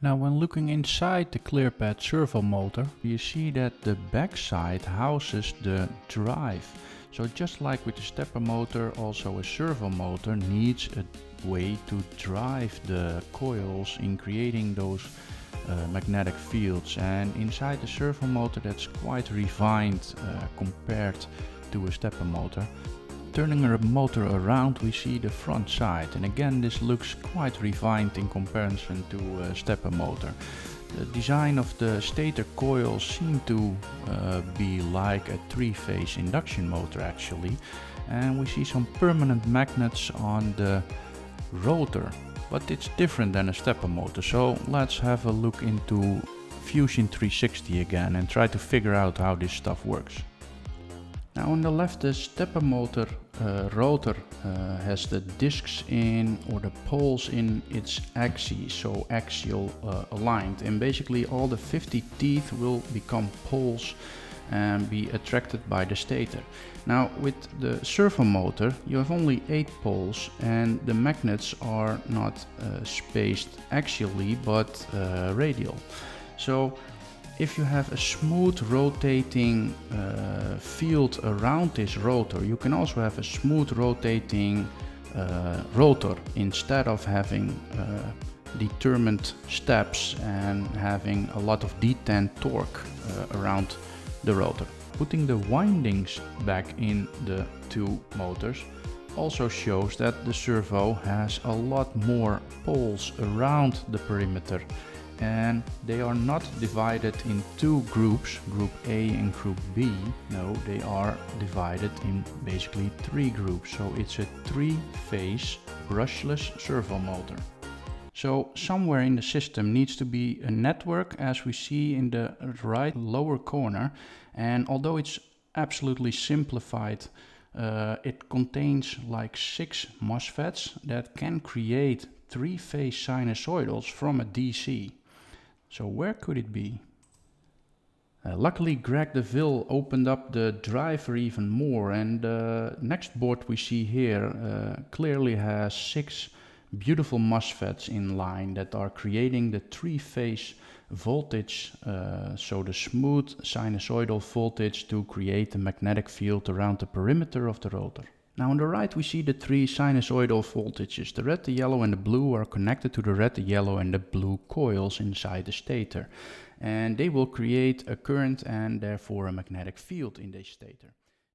Now when looking inside the ClearPath servo motor, you see that the backside houses the drive. So just like with the stepper motor, also a servo motor needs a way to drive the coils in creating those magnetic fields. And inside the servo motor that's quite refined compared to a stepper motor. Turning a motor around, we see the front side, and again this looks quite refined in comparison to a stepper motor. The design of the stator coils seem to be like a three-phase induction motor actually, and we see some permanent magnets on the rotor, but it's different than a stepper motor. So let's have a look into Fusion 360 again and try to figure out how this stuff works. Now on the left, the stepper motor rotor has the discs in, or the poles in its axis, so axial aligned, and basically all the 50 teeth will become poles and be attracted by the stator. Now with the servo motor you have only 8 poles, and the magnets are not spaced axially but radial. So if you have a smooth rotating field around this rotor, you can also have a smooth rotating rotor instead of having determined steps and having a lot of detent torque around the rotor. Putting the windings back in the two motors also shows that the servo has a lot more poles around the perimeter, and they are not divided in two groups, group A and group B. No, they are divided in basically 3 groups. So it's a 3-phase brushless servo motor. So somewhere in the system needs to be a network, as we see in the right lower corner, and although it's absolutely simplified, it contains like 6 MOSFETs that can create 3-phase sinusoidals from a DC. So where could it be? Luckily Greg DeVille opened up the driver even more, and the next board we see here clearly has 6 beautiful MOSFETs in line that are creating the 3-phase voltage, so the smooth sinusoidal voltage to create a magnetic field around the perimeter of the rotor. Now on the right we see the 3 sinusoidal voltages. The red, the yellow and the blue are connected to the red, the yellow and the blue coils inside the stator, and they will create a current and therefore a magnetic field in the stator.